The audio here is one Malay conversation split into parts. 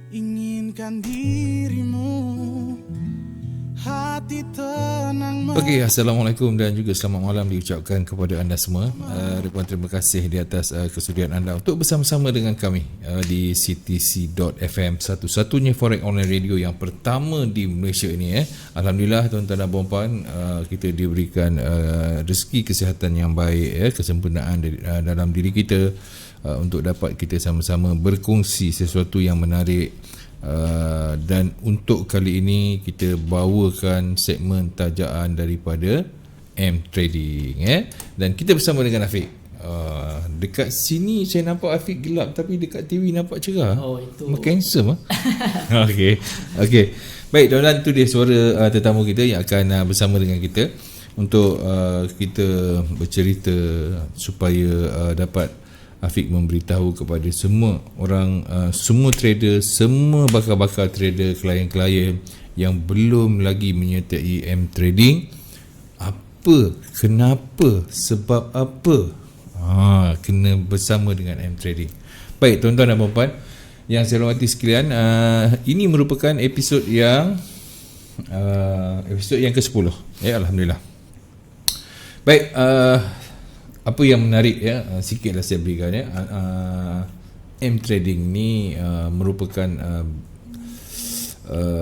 Inginkan dirimu, hati tenang. Okey, Assalamualaikum dan juga selamat malam diucapkan kepada anda semua. Ribuan terima kasih di atas kesudian anda untuk bersama-sama dengan kami di CTC.FM, satu-satunya forex online radio yang pertama di Malaysia ini. Alhamdulillah tuan-tuan dan puan-puan, kita diberikan rezeki kesihatan yang baik, kesempurnaan dalam diri kita untuk dapat kita sama-sama berkongsi sesuatu yang menarik. Dan untuk kali ini kita bawakan segmen tajaan daripada M Trading, dan kita bersama dengan Afiq. Dekat sini saya nampak Afiq gelap, tapi dekat TV nampak cerah. Oh, itu handsome. Okey. Baik, tuan-tuan, itu dia suara tetamu kita yang akan bersama dengan kita untuk kita bercerita supaya dapat Afiq memberitahu kepada semua orang, semua trader, semua bakal-bakal trader, klien-klien yang belum lagi menyertai M Trading, apa, kenapa, sebab apa, kena bersama dengan M Trading. Baik, tuan-tuan dan puan-puan yang saya hormati sekalian, ini merupakan episod yang ke-10, Alhamdulillah. Baik, apa yang menarik, sikitlah saya berikan, M Trading ni merupakan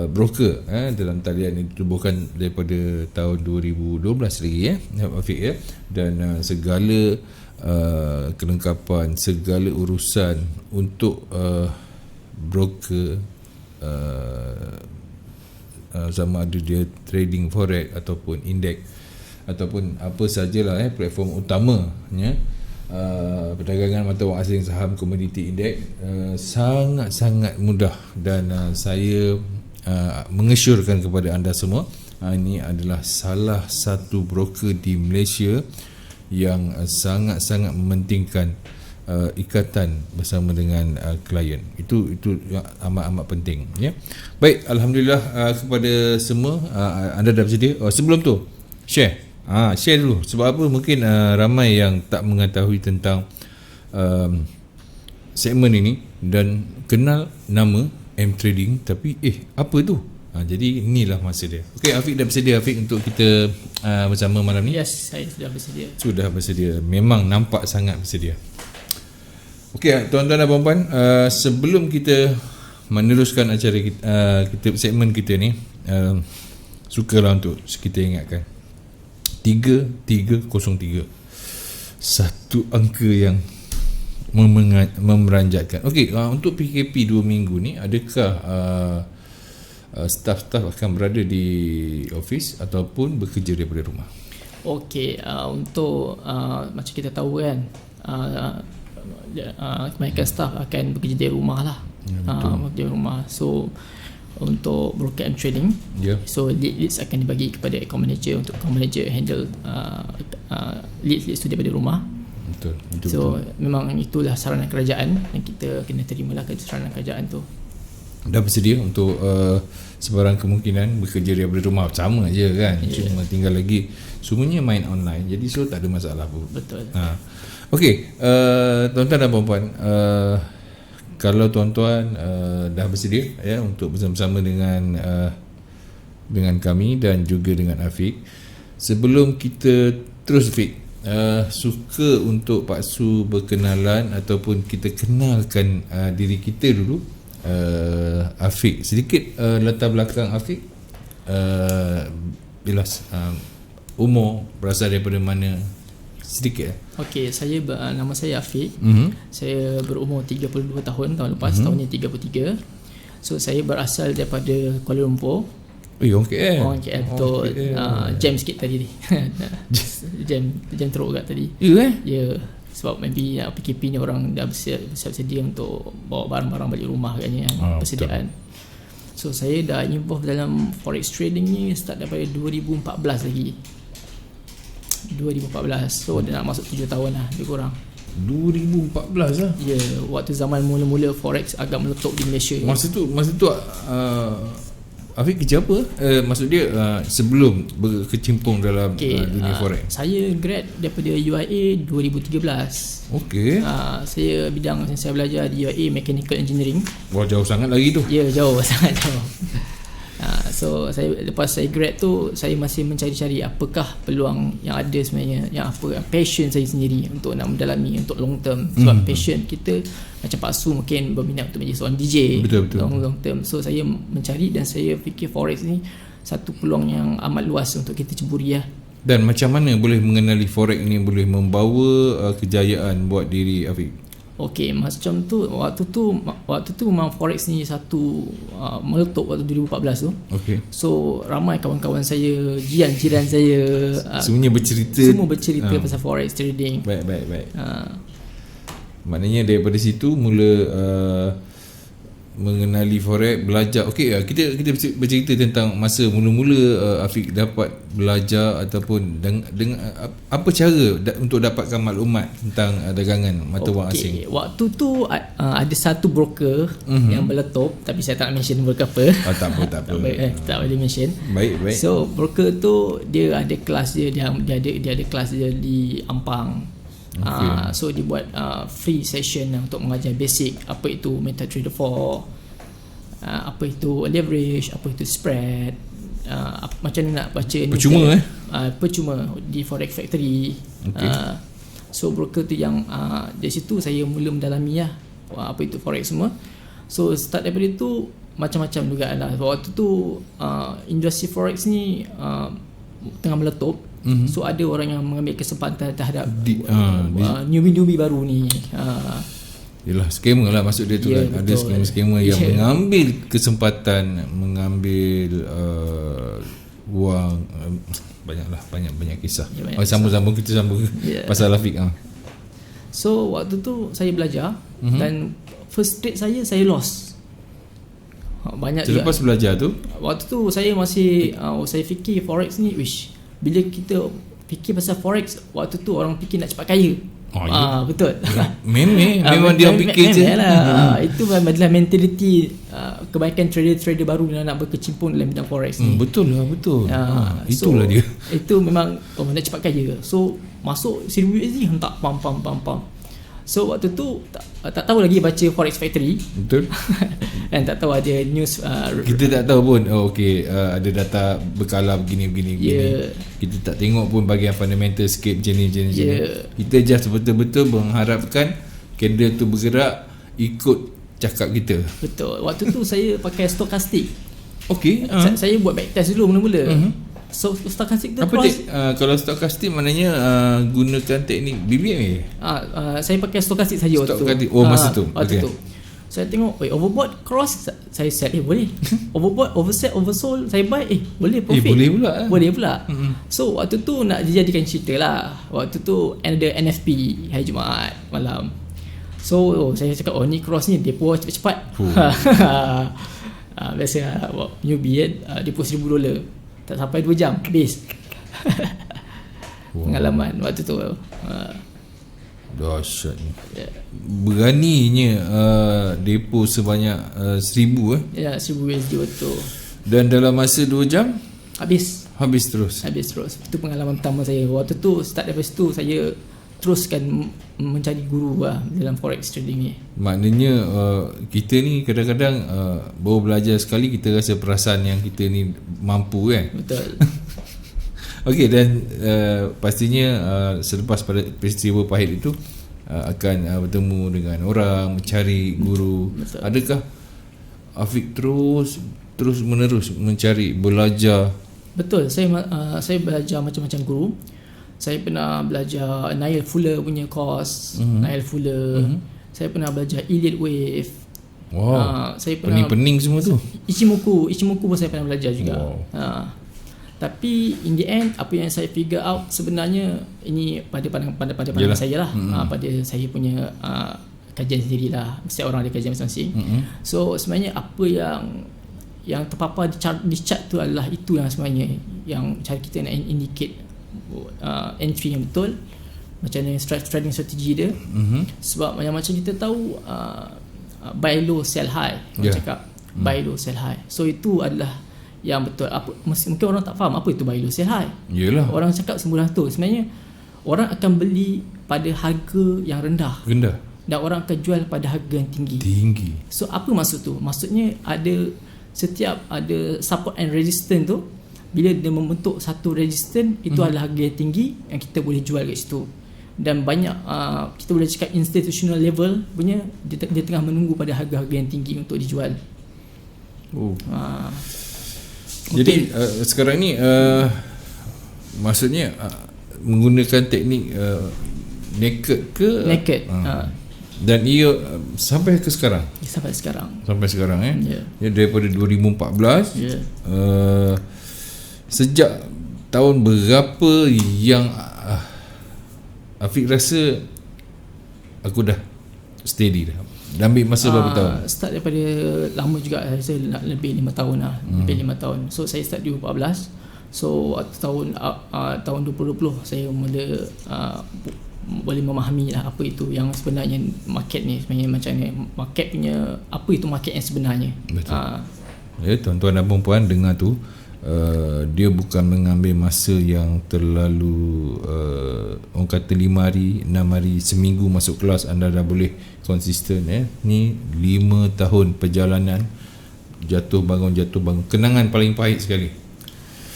broker dalam talian yang ditubuhkan daripada tahun 2012 lagi, Afiq, dan segala kelengkapan, segala urusan untuk broker, sama ada dia trading forex ataupun indeks ataupun apa sajalah platform utamanya, perdagangan mata wang asing, saham, komoditi, indeks, sangat-sangat mudah. Dan saya mengesyorkan kepada anda semua, ini adalah salah satu broker di Malaysia yang sangat-sangat mementingkan ikatan bersama dengan klien. Itu amat-amat penting, Baik, alhamdulillah kepada semua. Anda dah bersedia? Sebelum tu share dulu. Sebab apa? Mungkin ramai yang tak mengetahui tentang segmen ini dan kenal nama M Trading, tapi apa tu? Jadi inilah masa dia. Okey, Afiq dah bersedia, Afiq, untuk kita bersama malam ni? Yes, saya sudah bersedia. Sudah bersedia. Memang nampak sangat bersedia. Okey, tuan-tuan dan puan-puan, sebelum kita meneruskan acara kita segmen kita ni, sukalah untuk kita ingatkan 3303, satu angka yang memeranjatkan. Okey, untuk PKP 2 minggu ni, adakah staff-staff akan berada di office ataupun bekerja daripada rumah? Okey, untuk macam kita tahu kan, kebanyakan staff akan bekerja dari rumah lah. Bekerja dari rumah. So untuk broker M Trading, so leads akan dibagi kepada account manager, untuk account manager handle leads tu daripada rumah. Betul. Memang itulah saranan kerajaan dan kita kena terimalah saranan kerajaan tu. Dah bersedia untuk sebarang kemungkinan bekerja daripada rumah, sama je kan, cuma tinggal lagi semuanya main online, jadi so tak ada masalah pun. Betul. Okey, tuan-tuan dan puan-puan, kalau tuan-tuan dah bersedia untuk bersama-sama dengan kami dan juga dengan Afiq, sebelum kita terus, Afiq, suka untuk Pak Su berkenalan ataupun kita kenalkan diri kita dulu. Afiq, sedikit latar belakang Afiq, bilas umur, berasal daripada mana, sedikit. Okey, nama saya Afiq. Saya berumur 32 tahun lepas, tahun ni 33. So saya berasal daripada Kuala Lumpur. Orang KL. Orang KL, betul. Jam sikit tadi ni. jam teruk kat tadi. Ya. Sebab maybe PKP ni orang dah bersedia untuk bawa barang-barang balik rumah katnya, persediaan. So saya dah involve dalam forex trading ni start daripada 2014 lagi. 2014. So dah nak masuk 7 tahun lah, lebih kurang. 2014 lah. Ya, waktu zaman mula-mula forex agak meletup di Malaysia. Masa tu Afiq kerja apa? Maksud dia sebelum berkecimpung dalam dunia forex. Saya grad daripada UIA 2013. Okey. Saya bidang yang saya belajar di UIA Mechanical Engineering. Wah, jauh sangat lagi tu. Ya, jauh sangat jauh. So saya lepas saya grad tu, saya masih mencari-cari apakah peluang yang ada sebenarnya, yang apa passion saya sendiri untuk nak mendalami untuk long term. Sebab passion kita macam Pak Su mungkin berminat untuk menjadi seorang DJ. Betul. Long term. So saya mencari dan saya fikir forex ni satu peluang yang amat luas untuk kita ceburi lah. Dan macam mana boleh mengenali forex ni boleh membawa kejayaan buat diri Afiq? Okey, macam tu waktu tu memang forex ni satu meletup waktu 2014 tu. Okey. So ramai kawan-kawan saya, jiran saya Semuanya bercerita. Semua bercerita pasal forex trading. Baik. Maknanya daripada situ mula mengenali forex, belajar. Okey, kita bercerita tentang masa mula-mula Afiq dapat belajar ataupun dengan apa cara untuk dapatkan maklumat tentang dagangan mata wang asing. Waktu tu ada satu broker yang meletup, tapi saya tak nak mention broker apa. Tak apa. Tak boleh mention. Baik. So broker tu dia ada kelas dia ada kelas dia di Ampang. Okay. So dia buat free session untuk mengajar basic apa itu MetaTrader 4, apa itu leverage, apa itu spread, macam mana nak baca percuma percuma di Forex Factory. Okay. So broker tu yang dari situ saya mula mendalami apa itu forex semua. So start daripada itu macam-macam juga lah. Waktu tu industri forex ni tengah meletup. So ada orang yang mengambil kesempatan terhadap newbie baru ni. Yalah, scammer lah maksud dia tu kan. Ada scammer yang mengambil kesempatan, mengambil wang. Banyak kisah. Sambung kita sambung pasal Afiq. So waktu tu saya belajar dan first trade saya lost. Banyak juga. Selepas belajar tu, waktu tu saya masih saya fikir forex ni bila kita fikir pasal forex, waktu tu orang fikir nak cepat kaya. Betul. Memang dia fikir je lah. Itu adalah mentaliti kebanyakan trader baru yang nak berkecimpung dalam bidang forex ni. Betul. Itulah dia. Itu memang nak cepat kaya. So masuk 1000 USD hentak pam. So waktu tu tak tahu lagi baca Forex Factory. Betul. Dan tak tahu ada news. Kita tak tahu pun. Ada data berkala begini. Kita tak tengok pun bahagian fundamental sikit macam ni. Kita just betul-betul mengharapkan candle tu bergerak ikut cakap kita. Betul. Waktu tu saya pakai stokastik. Okey. Saya buat backtest dulu mula-mula. So stokastik tu apa kalau stokastik maknanya gunakan teknik BBM saya pakai stokastik saja waktu tu. Masa tu. Waktu tu saya tengok overbought cross, saya set boleh. Overbought, overset, oversold, saya buy boleh profit. Boleh pula. So waktu tu nak dijadikan cerita lah. Waktu tu ada NFP hari Jumaat malam. So saya cakap ni cross ni depo cepat-cepat. Biasa newbie depo $1,000 tak sampai 2 jam habis. Pengalaman waktu tu. Dahsyat ni. Beraninya depo sebanyak 1,000 Ya, 1,000 USD betul. Dan dalam masa 2 jam habis terus. Itu pengalaman pertama saya. Waktu tu start dari situ saya teruskan mencari guru dalam forex trading ni. Maknanya kita ni kadang-kadang baru belajar sekali kita rasa perasaan yang kita ni mampu kan. Betul. Okey, dan pastinya selepas pada peristiwa pahit itu akan bertemu dengan orang, mencari guru. Betul. Adakah Afiq terus menerus mencari, belajar? Betul. Saya belajar macam-macam guru. Saya pernah belajar Niall Fuller punya course. Niall Fuller. Saya pernah belajar Elliott Wave. Wow. Saya pernah pening semua tu. Ichimoku pun saya pernah belajar juga. Tapi in the end apa yang saya figure out sebenarnya ini pada pandangan saya lah. Pada saya punya kajian sendirilah. Setiap orang ada kajian masing-masing. So sebenarnya apa yang terpapar di chart tu adalah itu yang sebenarnya yang cara kita nak indicate entry yang betul, macam mana trading strategi dia. Sebab macam kita tahu buy low sell high, orang cakap buy low sell high. So itu adalah yang betul. Apa mungkin orang tak faham apa itu buy low sell high. Yelah. Orang cakap semudah tu. Sebenarnya orang akan beli pada harga yang rendah dan orang akan jual pada harga yang tinggi. So apa maksud tu? Maksudnya setiap ada support and resistance tu, bila dia membentuk satu resistance, itu adalah harga yang tinggi yang kita boleh jual kat situ. Dan banyak kita boleh cakap institutional level punya dia tengah menunggu pada harga-harga yang tinggi untuk dijual. Jadi sekarang ni maksudnya menggunakan teknik naked ke? Naked. Dan ia sampai ke sekarang? Sampai sekarang Ya, daripada 2014. Sejak tahun berapa yang Afiq rasa aku dah steady dah? Dah ambil masa berapa tahun? Start daripada lama juga. Saya nak lebih 5 tahun lah. Lebih 5 tahun. So saya start 2014. So tahun 2020 saya mula boleh memahami lah apa itu yang sebenarnya market ni sebenarnya macam ni. Market punya, apa itu market yang sebenarnya. Betul. Ya, tuan-tuan dan puan-puan dengar tu. Dia bukan mengambil masa yang terlalu orang kata 5 hari, 6 hari, seminggu masuk kelas anda dah boleh konsisten. Ni 5 tahun perjalanan, jatuh bangun. Kenangan paling pahit sekali.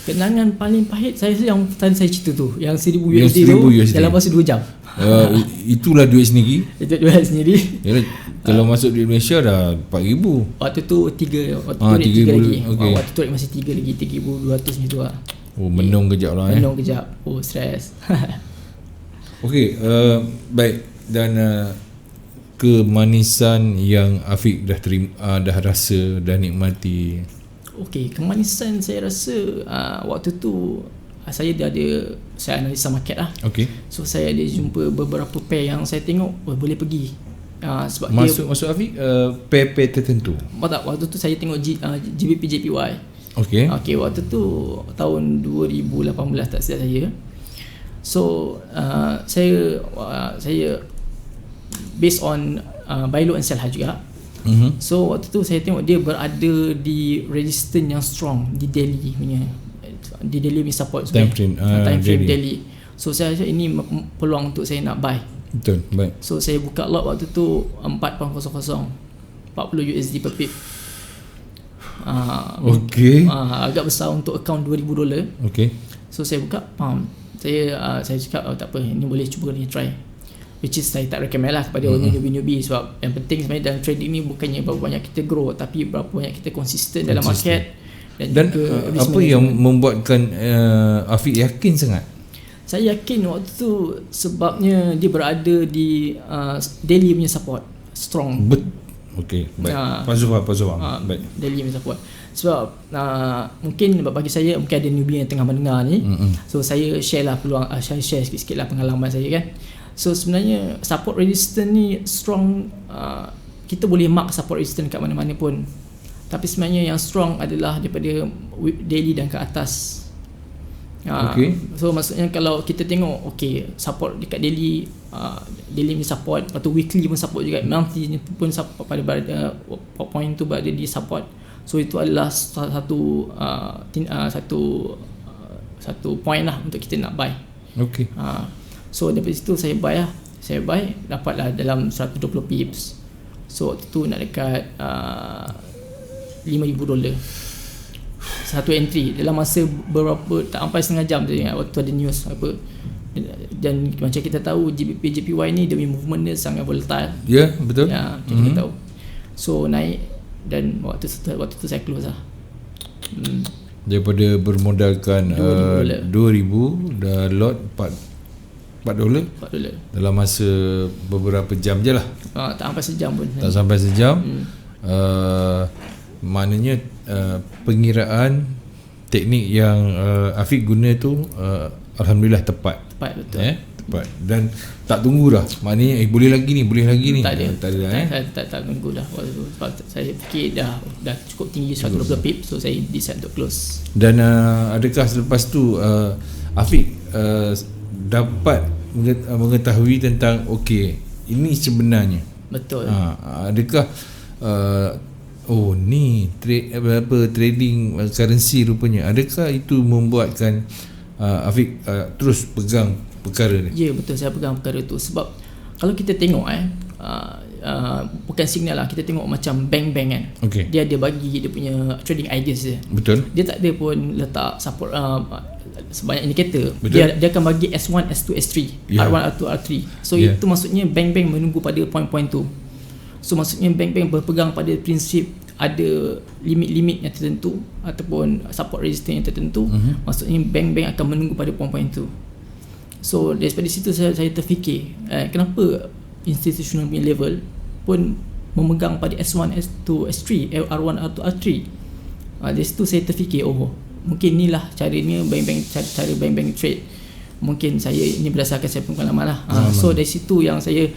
Kenangan paling pahit saya yang tadi saya cerita tu, yang 1000 USD tu dalam masa 2 jam. Itulah duit sendiri. Itu duit sendiri. Yalah, kalau masuk di Malaysia dah 4,000. Waktu tu 3 lagi. Okay. Waktu tu masih 3 lagi, 3,200 macam tu lah. Menung kejap lah. Menung kejap. Stres. Okey, baik. Dan kemanisan yang Afiq dah terima, dah rasa, dah nikmati. Okey, kemanisan saya rasa waktu tu saya analisa market lah. Okey. So saya ada jumpa beberapa pair yang saya tengok boleh pergi. Sebab masuk Afiq pair tertentu. Tak, waktu tu saya tengok GBP JPY. Okey. Waktu tu tahun 2018 tak silap saya. So saya based on buy low and sell high juga. So waktu tu saya tengok dia berada di resistance yang strong di daily punya, di daily punya support time frame daily. So saya rasa ini peluang untuk saya nak buy. Betul, baik. So saya buka lot waktu tu 4.00 40 USD per pip. Okey. Agak besar untuk account $2,000. Okey. So saya buka pound. Saya cakap tak apa, ini boleh cuba ni try. Which is saya tak recommend lah kepada orang newbie sebab yang penting sebenarnya dalam trading ni bukannya berapa banyak kita grow, tapi berapa banyak kita konsisten dalam market. Dan apa yang membuatkan Afiq yakin sangat? Saya yakin waktu tu sebabnya dia berada di daily punya support strong. Okey, baik. Fazul. Baik. Daily punya support. Sebab mungkin bagi saya, mungkin ada newbie yang tengah mendengar ni. So saya share lah peluang, saya share sikit-sikit lah pengalaman saya kan. So sebenarnya support resistance ni strong, kita boleh mark support resistance kat mana-mana pun. Tapi sebenarnya yang strong adalah daripada daily dan ke atas. Okay. So maksudnya kalau kita tengok support dekat daily, daily ni support, lepas tu weekly pun support juga, monthly pun support pada point tu berada di support. So itu adalah satu point lah untuk kita nak buy. Okay. So daripada situ saya buy lah. Saya buy, dapatlah dalam 120 pips. So waktu tu nak dekat $5,000 satu entry dalam masa berapa, tak sampai setengah jam tu waktu ada news apa. Dan macam kita tahu GBP JPY ni demi movement dia sangat volatile. Ya, betul. Ya, kita tahu. So naik dan waktu tu saya close lah. Daripada bermodalkan $2,000 dah lot $4 dalam masa beberapa jam je lah. Tak sampai sejam pun. Tak sampai sejam. Maknanya pengiraan teknik yang Afiq guna tu alhamdulillah tepat. Betul. Tepat. Dan tak tunggu dah. Maknanya boleh lagi ni. Tak ada. Tak tunggu dah waktu tu. Sebab saya fikir dah cukup tinggi 120 pip. So saya decide untuk close. Dan adakah selepas tu Afiq dapat mengetahui tentang ini sebenarnya? Betul. Adakah Oh ni trading currency rupanya. Adakah itu membuatkan Afiq terus pegang perkara ni? Ya, betul, saya pegang perkara tu. Sebab kalau kita tengok bukan signal lah, kita tengok macam bank-bank kan, dia ada bagi dia punya trading ideas dia. Betul. Dia tak ada pun letak support sebanyak indikator. Dia akan bagi S1, S2, S3, R1, R2, R3. So itu maksudnya bank-bank menunggu pada poin-poin tu. So maksudnya bank-bank berpegang pada prinsip ada limit-limit yang tertentu ataupun support resistance yang tertentu. Maksudnya bank-bank akan menunggu pada poin-poin tu. So daripada situ saya terfikir kenapa institutional punya level pun memegang pada S1, S2, S3, R1, R2, R3. Dari situ saya terfikir, mungkin inilah caranya cara bank-bank trade. Mungkin saya ini berdasarkan saya pengalaman lah. So dari situ yang saya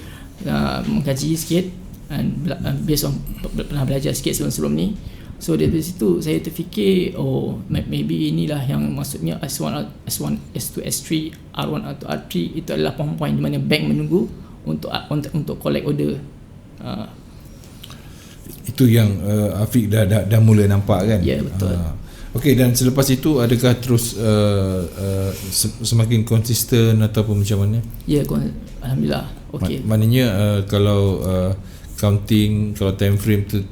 mengkaji sikit and based on pernah belajar sikit sebelum ni. So dari situ saya terfikir, maybe inilah yang maksudnya S1, S2, S3, R1, R2, R3 itu adalah poin-poin di mana bank menunggu untuk collect order. Itu yang Afiq dah mula nampak kan? Ya, betul. Okey, dan selepas itu adakah terus semakin konsisten ataupun macam mana? Ya, alhamdulillah. Okey. Maknanya kalau counting, kalau time frame tu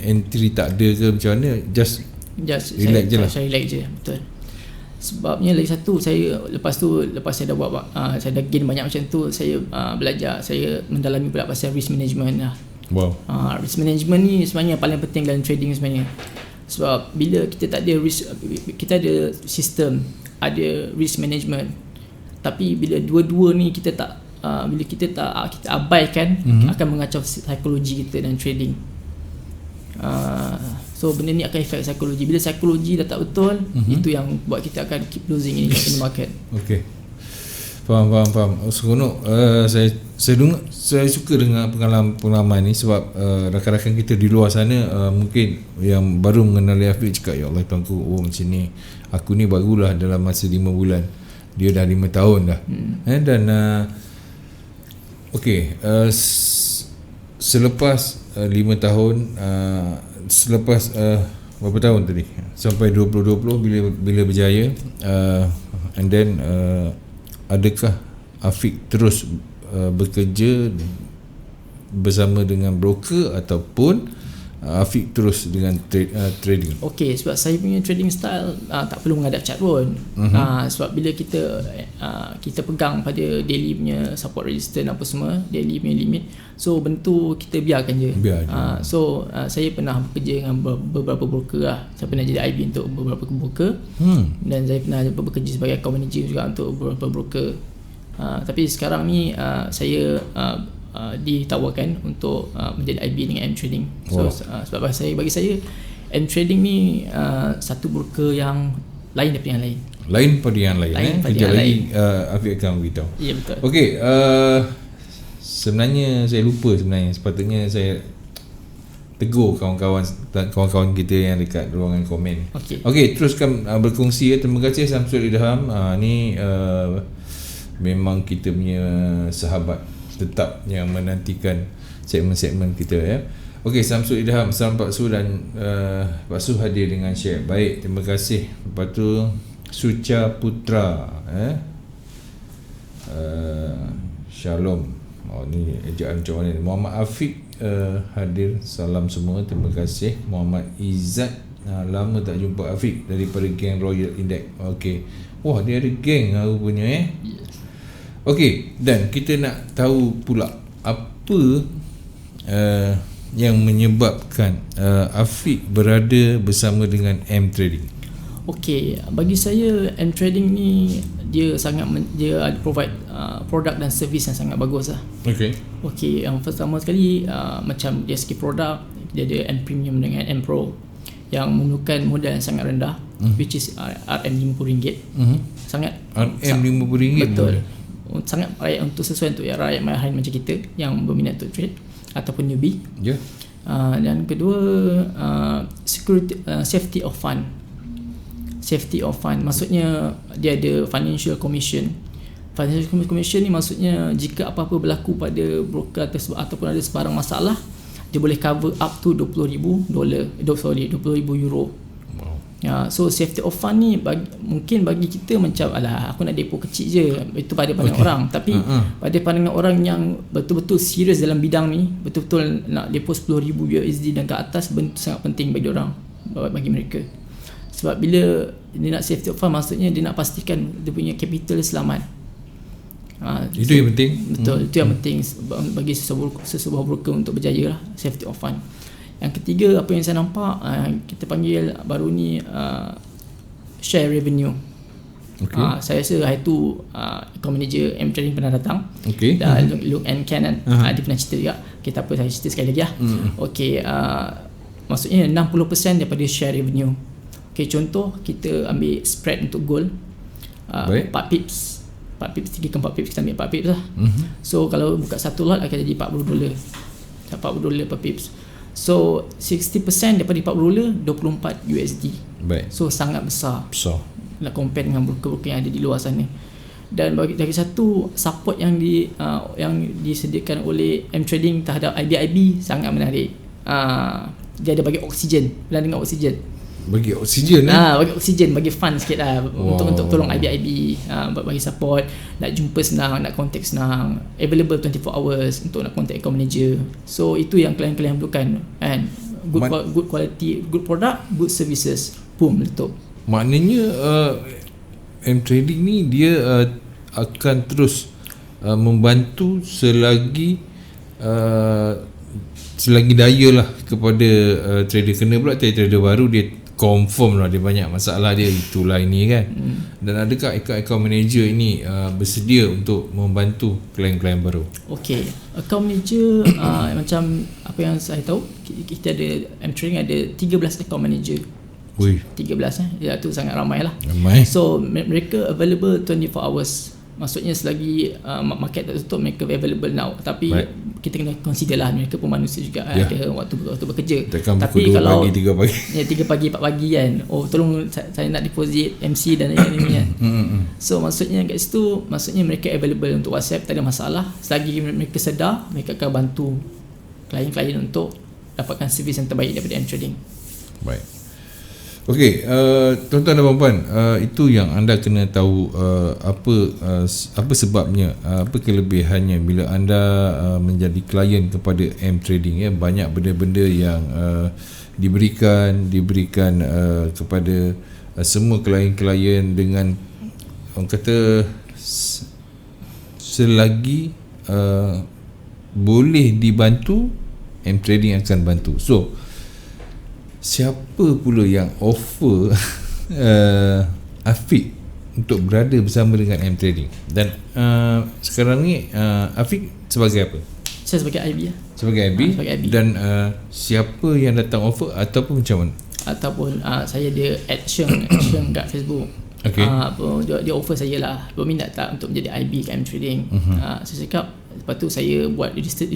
entry tak ada ke macam mana, just relax je lah. Saya relax je, betul. Sebabnya lagi satu, lepas saya dah buat saya dah gain banyak macam tu, saya belajar, saya mendalami pula pasal risk management lah. Wow. Risk management ni sebenarnya paling penting dalam trading sebenarnya. Sebab bila kita tak ada risk, kita ada sistem, ada risk management, tapi bila dua-dua ni kita tak bila kita abaikan, akan mengacau psikologi kita dalam trading. So benda ni akan efek psikologi. Bila psikologi dah tak betul, itu yang buat kita akan keep losing in the market. Okay, faham. Seronok. Saya suka dengan pengalaman ni sebab rakan-rakan kita di luar sana mungkin yang baru mengenali Afiq cakap, ya Allah tuanku, macam ni, aku ni barulah dalam masa 5 bulan, dia dah 5 tahun dah. Dan selepas 5 tahun, selepas berapa tahun tadi, sampai 2020 bila berjaya, and then adakah Afiq terus bekerja bersama dengan broker ataupun Afiq terus dengan trading? Okey, sebab saya punya trading style tak perlu menghadap chart pun. Sebab bila kita pegang pada daily punya support resistance apa semua, daily punya limit, so bentuk kita biarkan je. So saya pernah bekerja dengan beberapa broker lah. Saya pernah jadi IB untuk beberapa broker, dan saya pernah bekerja sebagai account manager juga untuk beberapa broker. Tapi sekarang ni saya ditawarkan untuk menjadi IB dengan M Trading. So sebab bagi saya M Trading ni satu broker yang lain daripada yang lain. Lain pada yang lain. Kejap lagi Afiq akan beritahu. Ya, betul. Okey, sebenarnya saya lupa, sepatutnya saya tegur kawan-kawan kita yang dekat ruangan komen. Okey, teruskan berkongsi ya. Terima kasih Samsul Idham. Ni memang kita punya sahabat tetap yang menantikan segmen-segmen kita ya. Okey, Samsul Idham, Salam Pak Su dan Pak Su hadir dengan share. Baik, terima kasih. Lepas tu Suca Putra Shalom. Ni ejaan macam mana ni? Muhammad Afiq hadir. Salam semua, terima kasih. Muhammad Izzat, lama tak jumpa Afiq daripada geng Royal Index. Okey. Wah, dia ada geng rupanya Yes. Okey, dan kita nak tahu pula apa yang menyebabkan Afiq berada bersama dengan M Trading. Okey, bagi saya M Trading ni dia ada provide produk dan servis yang sangat bagus lah. Okey, yang pertama sekali macam dia sikit produk, dia ada M Premium dengan M Pro yang memerlukan modal yang sangat rendah, which is RM50. Sangat RM50. Betul. Sangat layak untuk sesuai untuk rakyat marahan macam kita yang berminat untuk trade ataupun newbie. Dan kedua, safety of fund. Safety of fund maksudnya dia ada financial commission. Financial commission ni maksudnya jika apa-apa berlaku pada broker ataupun ada sebarang masalah, dia boleh cover up to $20,000, €20,000. Ya, so safety of fund ni mungkin bagi kita macam alah aku nak depo kecil je, itu pada pandangan orang, tapi pada pandangan orang yang betul-betul serius dalam bidang ni, betul-betul nak depo $10,000 dan ke atas, benda sangat penting bagi orang, bagi mereka. Sebab bila dia nak safety of fund, maksudnya dia nak pastikan dia punya capital selamat. Itu yang penting. Betul, itu yang penting bagi sesebuah broker untuk berjaya lah, safety of fund. Yang ketiga, apa yang saya nampak, kita panggil baru ni share revenue. Saya rasa hari tu account manager M-Trading pernah datang, dan Luke and Ken dia pernah cerita juga. Okay, tak apa, saya cerita sekali lagi lah. Maksudnya 60% daripada share revenue. Okay, contoh kita ambil spread untuk gold 4 pips, 3 ke 4 pips, kita ambil 4 pips lah. So kalau buka satu lot akan jadi $40, $40 per pips. So 60% daripada $40, $24. So sangat besar nak compare dengan broker-broker yang ada di luar sana. Dan dari satu support yang disediakan oleh M-Trading terhadap IB sangat menarik. Dia ada bagi oksigen, dengan oksigen. Bagi oksigen bagi oksigen, bagi fun sikit lah. Untuk tolong IB, bagi support, nak jumpa senang, nak contact senang, available 24 hours untuk nak contact account manager. So itu yang klien-klien perlukan, and good quality, good product, good services, boom, letup. Maknanya M-Trading ni dia akan terus membantu selagi daya lah kepada trader. Kena pula trader baru, dia confirm lah dia banyak masalah dia, itulah ini kan. Dan adakah account manager ini bersedia untuk membantu klien-klien baru? Okay, account manager macam apa yang saya tahu, kita ada M-Trading ada 13 account manager. 13 ya, tu sangat ramai lah. So mereka available 24 hours. Maksudnya selagi market tak tutup, mereka available now. Tapi kita kena consider lah, mereka pun manusia juga, ada waktu bekerja. Tapi kalau 3 pagi 3 pagi 4 pagi kan, tolong saya nak deposit MC dan lain-lain kan. So maksudnya kat situ, maksudnya mereka available untuk WhatsApp, tak ada masalah. Selagi mereka sedar, mereka akan bantu klien-klien untuk dapatkan servis yang terbaik daripada M-Trading. Baik. Okey, tuan-tuan dan puan-puan, itu yang anda kena tahu, apa sebabnya, apa kelebihannya bila anda menjadi klien kepada M-Trading ya. Banyak benda-benda yang diberikan kepada semua klien-klien dengan orang kata selagi boleh dibantu, M-Trading akan bantu. So siapa pula yang offer Afiq untuk berada bersama dengan M-Trading? Dan sekarang ni Afiq sebagai apa? Saya sebagai IB lah. Sebagai IB. Dan siapa yang datang offer ataupun macam mana? Ataupun saya ada action kat Facebook. Dia offer saya lah, berminat tak untuk menjadi IB kat M-Trading. Saya cakap, lepas tu saya buat research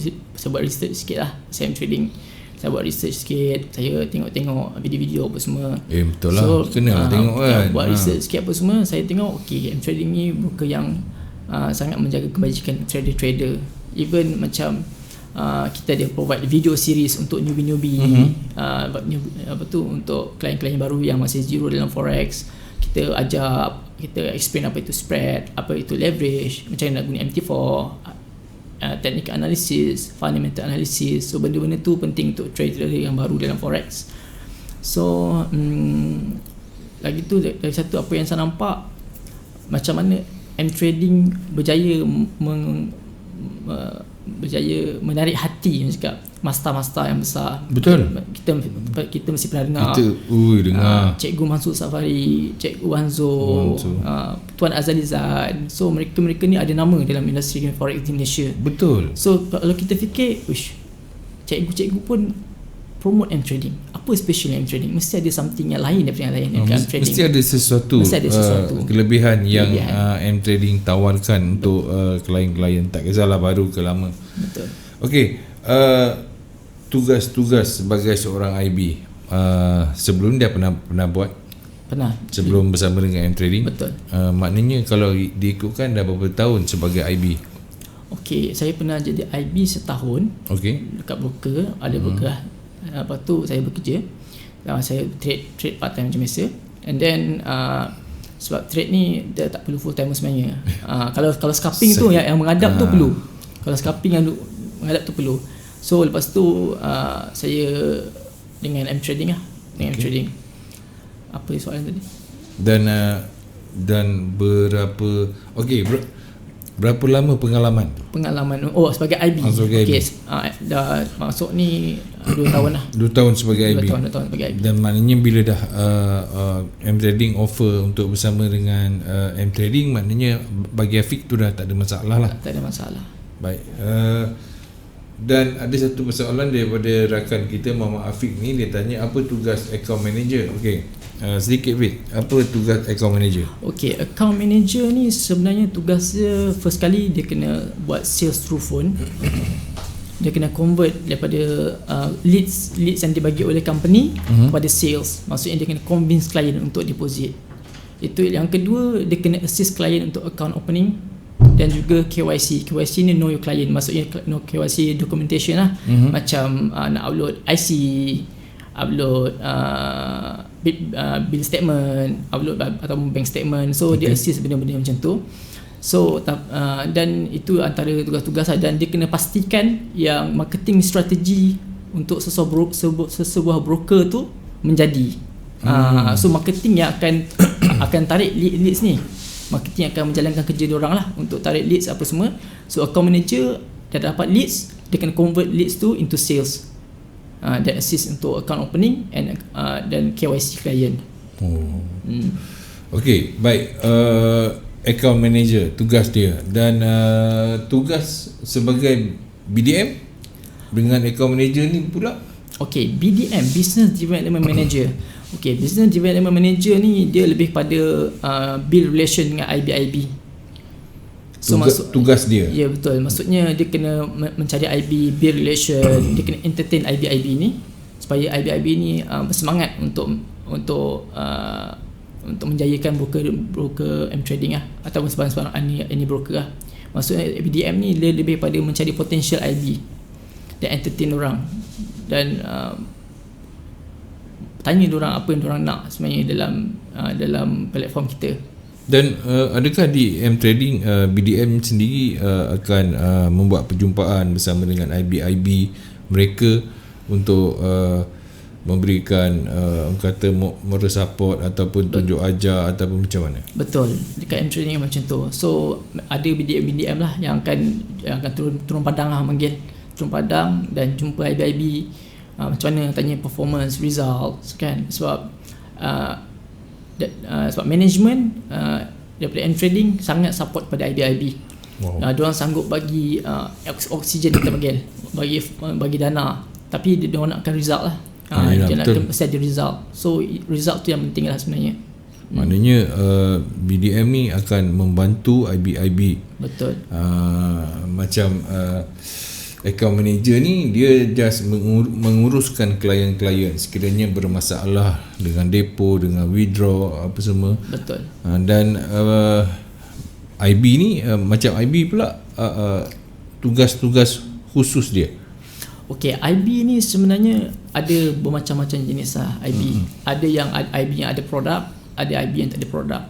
sikit lah pasal M-Trading. Saya buat research sikit, saya tengok video-video apa semua. Betul lah, so, kena lah tengok kan. Buat research sikit apa semua, saya tengok M-Trading ni broker yang sangat menjaga kebajikan trader-trader. Even macam kita ada provide video series untuk newbie-newbie, untuk klien-klien baru yang masih zero dalam forex. Kita ajar, kita explain apa itu spread, apa itu leverage, macam mana nak guna MT4, technical analysis, fundamental analysis. So benda-benda tu penting untuk trader yang baru dalam forex. So lagi tu dari satu, apa yang saya nampak, macam mana M-Trading berjaya menarik hati, macam cakap, master-master yang besar. Betul. Kita mesti pernah dengar. Cikgu Mansur Safari, Cikgu Wanzo, Tuan Azali Zad. So mereka ni ada nama dalam industri forex di Malaysia. Betul. So kalau kita fikir, cikgu-cikgu pun promote M-Trading. Apa special M-Trading? Mesti ada something yang lain daripada yang lain. Mesti ada sesuatu, kelebihan yang M-Trading tawarkan untuk klien-klien, tak kisahlah baru ke lama. Betul. Okey, tugas-tugas sebagai seorang IB, sebelum dia pernah buat? Pernah. Sebelum bersama dengan M-Trading? Betul. Maknanya kalau diikutkan dah berapa tahun sebagai IB? Okay, saya pernah jadi IB setahun dekat broker, ada broker lah. Lepas tu saya bekerja, saya trade part time macam biasa. And then sebab trade ni dia tak perlu full time sebenarnya. Kalau scalping tu yang menghadap tu perlu. Kalau scalping yang menghadap tu perlu. So lepas tu saya dengan M-Trading lah. Dengan M-Trading. Apa soalan tadi? Dan berapa berapa lama pengalaman? Sebagai IB. Sebagai IB. Dah masuk ni 2 tahun lah. 2 tahun sebagai IB. 2 tahun sebagai IB. Dan maknanya bila dah M-Trading offer untuk bersama dengan M-Trading, maknanya bagi Afiq tu dah tak ada masalah lah. Tak ada masalah. Baik. Dan ada satu persoalan daripada rakan kita Muhammad Afiq ni, dia tanya apa tugas account manager. Sedikit Afiq, apa tugas account manager? Account manager ni sebenarnya tugasnya first kali dia kena buat sales through phone. Dia kena convert daripada leads yang dibagi oleh company kepada sales. Maksudnya dia kena convince client untuk deposit. Itu yang kedua, dia kena assist client untuk account opening dan juga KYC. KYC ni know your client, maksudnya know KYC documentation lah. Macam nak upload IC, upload bill statement, upload atau bank statement. So dia assist benda-benda macam tu. So dan itu antara tugas-tugas lah. Dan dia kena pastikan yang marketing strategi untuk sesebuah broker tu menjadi. So marketing yang akan tarik leads ni, marketing akan menjalankan kerja diorang lah untuk tarik leads apa semua. So account manager dah dapat leads, dia kena convert leads tu into sales. That assist untuk account opening dan KYC client. Okay, baik. Account manager tugas dia, dan tugas sebagai BDM dengan account manager ni pula. BDM, Business Development Manager. Business Development Manager ni dia lebih pada build relation dengan IB. So tugas dia. Ya, betul. Maksudnya dia kena mencari IB, build relation, dia kena entertain IB ni supaya IB ni bersemangat untuk menjayakan broker M-Trading lah, ataupun sebarang any broker lah. Maksudnya BDM ni dia lebih pada mencari potential IB dan entertain orang, dan tanya diorang apa yang diorang nak sebenarnya dalam platform kita. Dan adakah di M-Trading BDM sendiri akan membuat perjumpaan bersama dengan IB mereka untuk memberikan kata moral support ataupun tunjuk ajar ataupun macam mana? Betul, dekat M-Trading macam tu. So ada BDM lah yang akan turun padang lah, manggil turun padang dan jumpa IB macam mana, tanya performance, results kan. Sebab management daripada M-Trading sangat support pada IB. Diorang sanggup bagi oksigen, kita panggil, bagi dana, tapi diorang nakkan result lah. Dia nak mesti ada result. So result tu yang penting lah sebenarnya. Maknanya BDM ni akan membantu IB. Betul. Macam account manager ni dia just menguruskan klien-klien sekiranya bermasalah dengan depo, dengan withdraw apa semua. Betul. Dan IB ni macam IB pula tugas-tugas khusus dia. IB ni sebenarnya ada bermacam-macam jenis lah IB. Ada yang IB yang ada produk, ada IB yang tak ada produk.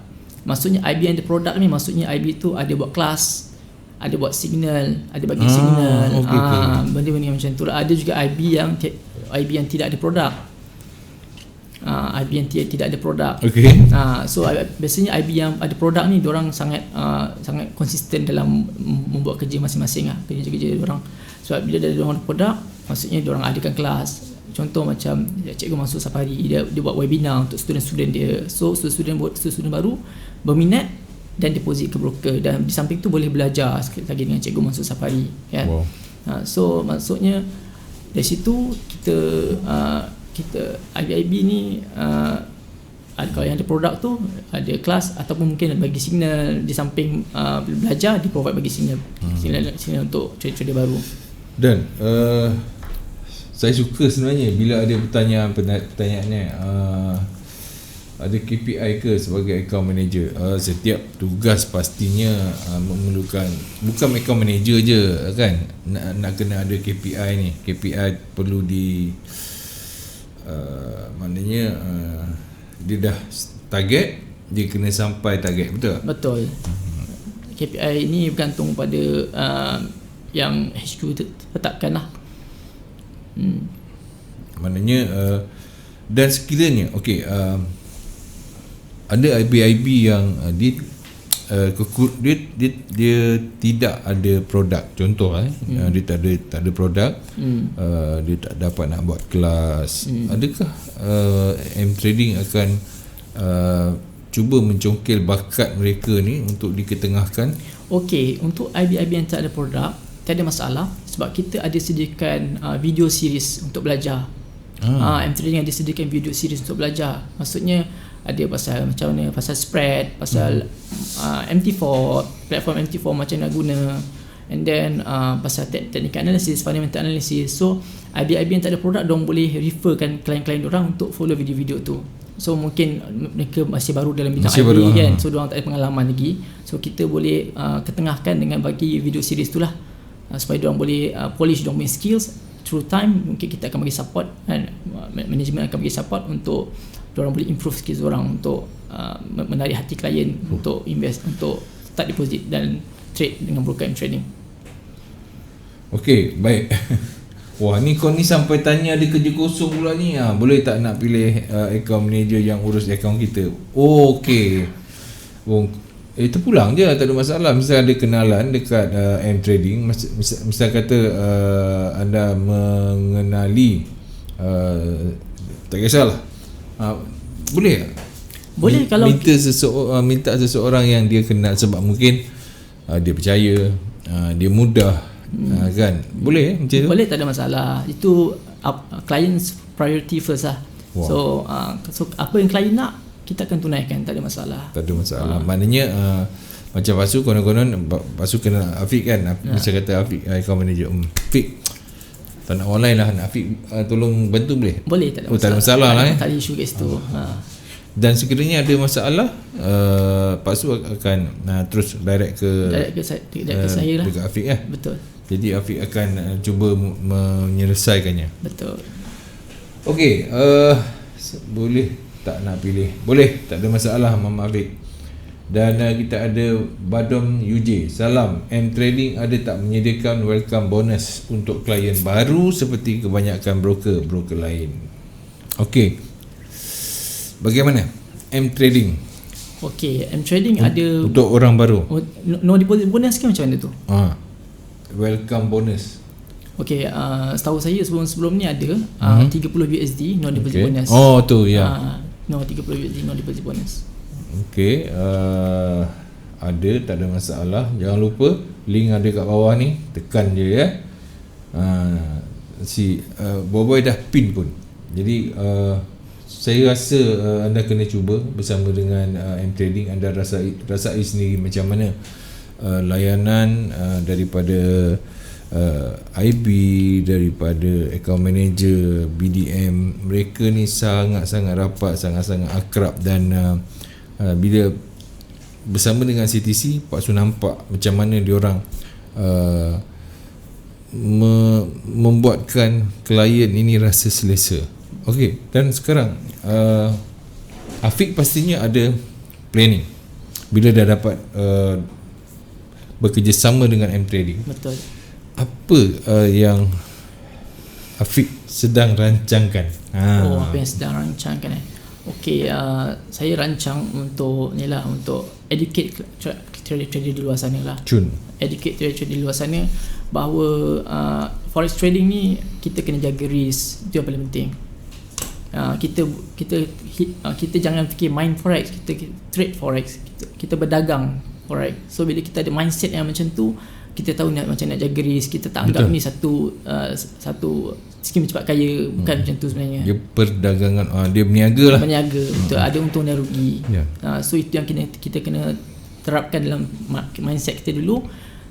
Maksudnya IB yang ada produk ni, maksudnya IB tu ada buat kelas, ada buat signal, ada bagi signal, benda-benda macam tu lah. Ada juga IB yang tidak ada produk. IB yang tidak ada produk. So biasanya IB yang ada produk ni diorang sangat konsisten dalam membuat kerja masing-masing lah, kerja-kerja diorang. Sebab bila diorang ada produk, maksudnya diorang adakan kelas. Contoh macam cikgu masuk Safari, dia buat webinar untuk student-student dia. So student baru berminat dan deposit ke broker, dan di samping tu boleh belajar sikit lagi dengan cikgu masuk Safari kan. So maksudnya dari situ kita IB ni kalau yang ada produk tu ada kelas, ataupun mungkin bagi signal di samping belajar, di provide bagi signal untuk trader baru. Dan saya suka sebenarnya bila ada pertanyaannya ada KPI ke sebagai account manager? Setiap tugas pastinya memerlukan, bukan account manager je kan, nak kena ada KPI ni. KPI perlu di maknanya dia dah target, dia kena sampai target, betul tak? Betul. KPI ni bergantung pada yang HQ tetapkan lah. Maknanya dan sekiranya ada IB yang dia tidak ada produk, contoh dia tak ada produk, dia tak dapat nak buat kelas, adakah M-Trading akan cuba mencongkel bakat mereka ni untuk diketengahkan? Okey, untuk IB yang tak ada produk, tak ada masalah, sebab kita ada sediakan video series untuk belajar. M-Trading ada sediakan video series untuk belajar. Maksudnya ada pasal macam mana, pasal spread, pasal MT4, platform MT4 macam nak guna, and then pasal technical analysis, fundamental analysis. So IB yang tak ada produk, diorang boleh referkan klien-klien diorang untuk follow video-video tu. So mungkin mereka masih baru dalam bidang IB kan, so diorang tak ada pengalaman lagi. So kita boleh ketengahkan dengan bagi video series tu lah, supaya diorang boleh polish diorang punya skills. Through time mungkin kita akan bagi support, dan management akan bagi support untuk diorang boleh improve skills diorang untuk menarik hati klien untuk invest, untuk start deposit dan trade dengan broker M-Trading. Okey, baik. Wah, ni kau ni sampai tanya ada kerja kosong pula ni. Boleh tak nak pilih account manager yang urus account kita? Okey. Terpulang je, tak ada masalah. Misal ada kenalan dekat M-Trading, misal kata anda mengenali, tak kisahlah, boleh tak? Boleh kalau minta seseorang yang dia kenal, sebab mungkin dia percaya, dia mudah, kan? Boleh macam tu? Boleh, tak ada masalah. Itu client's priority first lah. Wow. So apa yang klien nak, kita akan tunaikan, tak ada masalah. Tak ada masalah. Maknanya macam Pasu, konon-konon Pasu kena Afiq kan, macam kata Afiq account manager, Afiq tak nak online lah, nak Afiq tolong bantu boleh? Boleh, tak ada masalah. Tak ada masalah lah. Tak ada isu kat situ. Dan sekiranya ada masalah, Pasu akan terus direct ke saya lah, dekat Afiq lah. Betul. Jadi Afiq akan cuba menyelesaikannya. Betul. Okey, boleh tak nak pilih? Boleh, tak ada masalah Mama Afiq. Dan kita ada Badom UJ. Salam, M-Trading ada tak menyediakan welcome bonus untuk klien baru seperti kebanyakan broker lain? Okey, bagaimana M-Trading? Okey, M-Trading ada untuk orang baru. No deposit bonus ke macam mana tu? Welcome bonus. Okey, setahu saya sebelum ni ada 30 USD no deposit bonus. Oh tu ya. No 30 USD no deposit bonus. Okey, ada, tak ada masalah. Jangan lupa link ada kat bawah ni, tekan je ya. Boboy dah pin pun. Jadi saya rasa anda kena cuba bersama dengan M-Trading. Anda rasai sendiri macam mana layanan daripada IB, daripada account manager, BDM. Mereka ni sangat-sangat rapat, sangat-sangat akrab. Dan bila bersama dengan CTC, Pak Su nampak macam mana diorang membuatkan klien ini rasa selesa. Okey, dan sekarang Afiq pastinya ada planning bila dah dapat bekerjasama dengan M-Trading. Betul. Apa yang Afiq sedang rancangkan? Apa yang sedang rancangkan Okey, saya rancang untuk ni lah, untuk educate trader di luar sana lah. Educate trader di luar sana bahawa forex trading ni kita kena jaga risk, itu yang paling penting. Kita jangan fikir main forex, kita trade forex, kita berdagang forex. So bila kita ada mindset yang macam tu, kita tahu macam nak jaga risk. Kita tak anggap ni satu skim cepat kaya, bukan macam tu sebenarnya. Dia perdagangan, dia berniaga lah. Berniaga, betul. Ada untung dan rugi. So itu yang kita kena terapkan dalam mindset kita dulu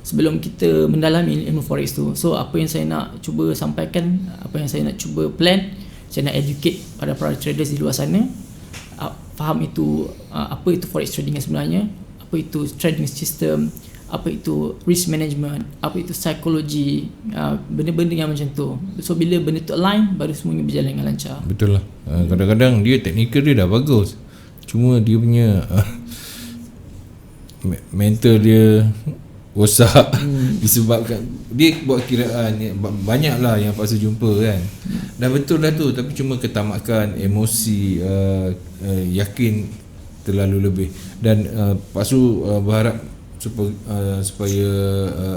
sebelum kita mendalami ilmu forex tu. So apa yang saya nak cuba sampaikan, apa yang saya nak cuba plan, saya nak educate para traders di luar sana. faham itu apa itu forex trading yang sebenarnya, apa itu trading system, apa itu risk management, apa itu psikologi, benda-benda yang macam tu. So bila benda tu align, baru semuanya berjalan dengan lancar. Betul lah. Kadang-kadang dia teknikal dia dah bagus, cuma dia punya mental dia rosak disebabkan dia buat kiraan banyak lah yang paksa jumpa kan. Dah betul dah tu, tapi cuma ketamakan, emosi, yakin terlalu lebih. Dan pasu berharap supaya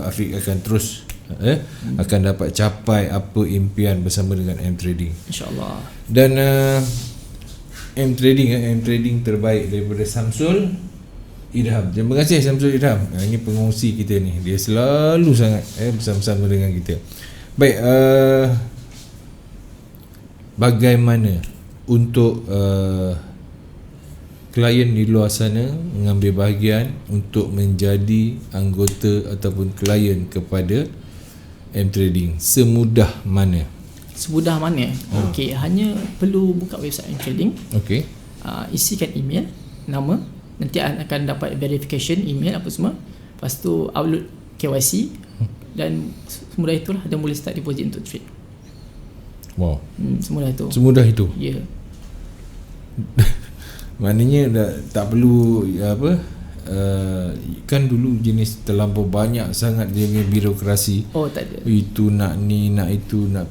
Afiq akan terus akan dapat capai apa impian bersama dengan M-Trading, InsyaAllah. Dan M-Trading terbaik daripada Samsul Idham. Terima kasih Samsul Idham. Ini pengongsi kita ni, dia selalu sangat bersama-sama dengan kita. Baik, bagaimana untuk klien di luar sana mengambil bahagian untuk menjadi anggota ataupun klien kepada M-Trading? Semudah mana? Semudah mana? Okey, hanya perlu buka website M-Trading. Okey. Isikan email, nama, nanti akan dapat verification email apa semua. Lepas tu upload KYC dan semudah itulah, dan boleh start deposit untuk trade. Wow. Semudah itu. Semudah itu. Ya. Yeah. Maknanya dah tak perlu kan dulu jenis terlampau banyak sangat dia punya birokrasi. Oh, tak ada. Itu nak ni, nak itu, nak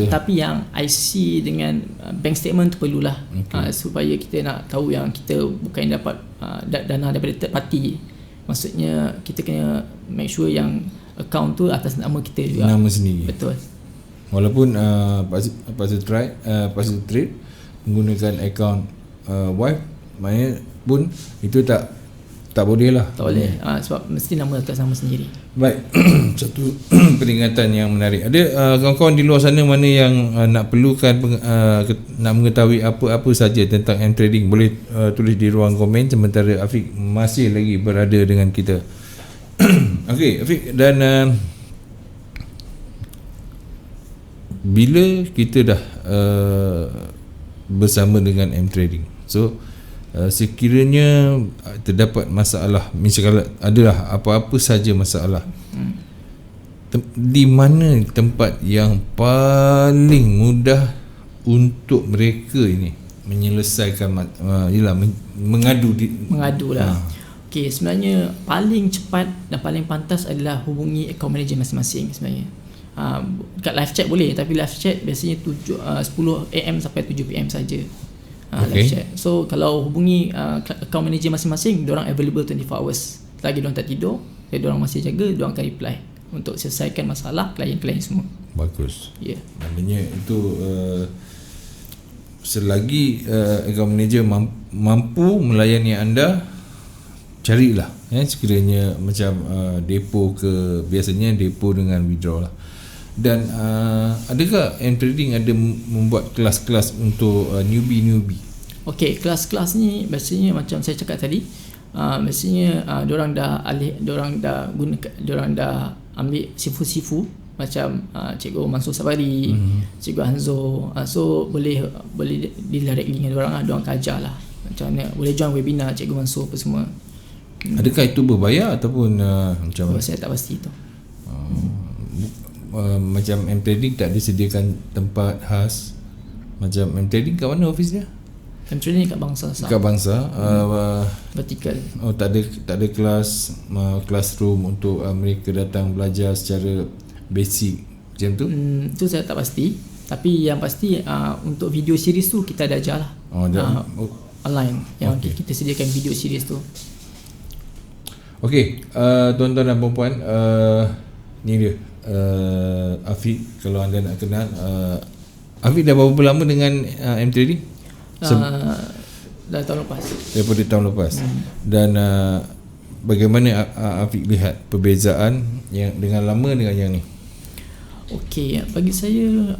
tapi yang IC dengan bank statement tu perlulah. Supaya kita nak tahu yang kita bukan dapat dana daripada third party. Maksudnya kita kena make sure yang account tu atas nama kita juga, nama sendiri. Betul. Walaupun Pasu Trade menggunakan account wife, maknanya pun itu tak boleh lah. Tak boleh. Sebab mesti nama atas nama sendiri. Baik. Satu peringatan yang menarik. Ada kawan-kawan di luar sana mana yang nak perlukan nak mengetahui apa-apa saja tentang M-Trading, boleh tulis di ruang komen sementara Afiq masih lagi berada dengan kita. Okey, Afiq, dan bila kita dah bersama dengan M-Trading, so sekiranya terdapat masalah, misalnya adalah apa-apa saja masalah, di mana tempat yang paling mudah untuk mereka ini menyelesaikan mengadu lah. Okey, sebenarnya paling cepat dan paling pantas adalah hubungi account manager masing-masing sebenarnya. Dekat live chat boleh, tapi live chat biasanya 10 AM sampai 7 PM saja. Live chat. So kalau hubungi account manager masing-masing, diorang available 24 hours. Selagi diorang tak tidur, diorang masih jaga, diorang akan reply untuk selesaikan masalah klien-klien semua. Bagus. Ya. Yeah. Maknanya itu selagi account manager mampu melayani anda, carilah sekiranya macam depo ke, biasanya depo dengan withdraw lah. Dan adakah M-Trading ada membuat kelas-kelas untuk newbie? Okey, kelas-kelas ni biasanya macam saya cakap tadi, biasanya diorang dah ambil sifu-sifu macam Cikgu Mansur Sabari, Cikgu Hanzo. So boleh directly dengan diorang lah, diorang akan ajar lah macam mana, boleh join webinar Cikgu Mansur apa semua. Adakah itu berbayar ataupun macam mana? Saya tak pasti tu. Macam M-Trading tak disediakan tempat khas. Macam M-Trading kat mana office dia? M-Trading kat Bangsa. Kat Bangsa. Vertical. Oh, tak ada kelas classroom untuk mereka datang belajar secara basic macam tu? Tu saya tak pasti. Tapi yang pasti untuk video series tu kita ada ajar lah. Online yang kita sediakan video series tu. Okey, tuan-tuan dan puan-puan, ni dia Afiq, kalau anda nak kenal. Afiq dah berapa lama dengan M-Trading? Dah tahun lepas. Daripada tahun lepas. Dan bagaimana Afiq lihat perbezaan yang dengan lama dengan yang ni? Okey, bagi saya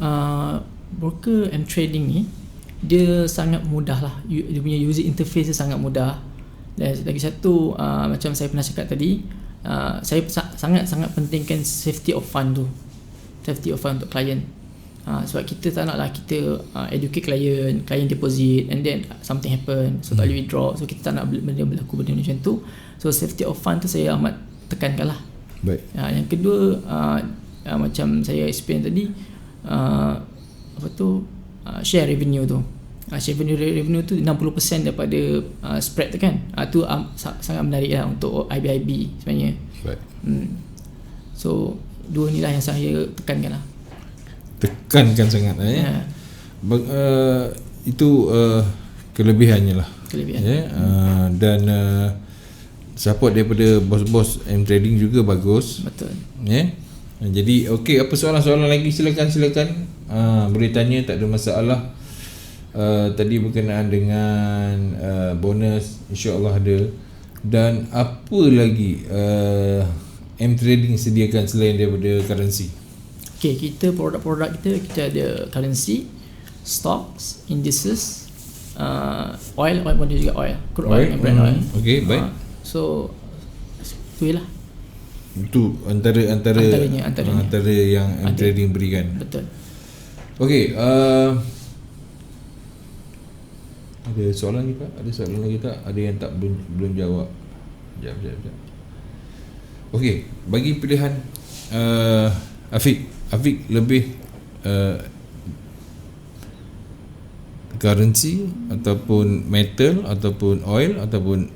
broker M-Trading ni dia sangat mudah lah. Dia punya user interface dia sangat mudah. Dan lagi satu, macam saya pernah cakap tadi, saya sangat-sangat pentingkan safety of fund tu. Safety of fund untuk klien. Sebab kita tak nak lah kita educate client deposit and then something happen, so tak boleh withdraw. So kita tak nak benda berlaku benda macam tu. So safety of fund tu saya amat tekankan lah. Baik. Yang kedua, macam saya explain tadi, share revenue tu. Share revenue tu 60% daripada spread tu kan. Tu sangat menarik lah untuk IB sebenarnya. Baik. So dua ni lah yang saya tekankan lah. Tekankan sangat itu kelebihannya lah. Dan support daripada bos-bos trading juga bagus. Betul. Jadi okey, apa soalan-soalan lagi silakan. Boleh tanya, tak ada masalah. Tadi berkenaan dengan bonus, insya-Allah ada. Dan apa lagi M Trading sediakan selain daripada currency? Okay, kita produk-produk kita ada currency, stocks, indices, oil pun ada juga, crude oil and Brent oil. Okay, baik. So tu lah. Itu antara yang M Trading berikan. Betul. Okay, ada soalan lagi tak? Ada soalan lagi tak? Ada yang tak belum jawab. Sekejap. Okey, bagi pilihan Afiq lebih currency ataupun metal ataupun oil ataupun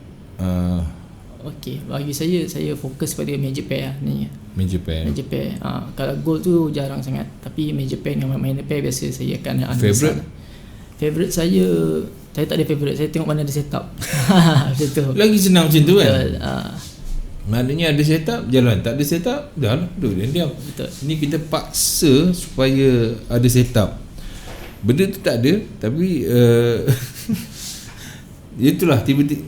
Okey, bagi saya fokus pada major pair lah ni. Major pair. Kalau gold tu jarang sangat, tapi major pair dengan minor pair biasa saya akan favorite saya tak ada favorite, saya tengok mana ada setup. Macam tu. Lagi senang macam tu kan. Betul. Maknanya ada setup jalan, tak ada setup dah lah, duduk diam. Betul. Ni kita paksa supaya ada setup. Benda tu tak ada, tapi itulah tiba-tiba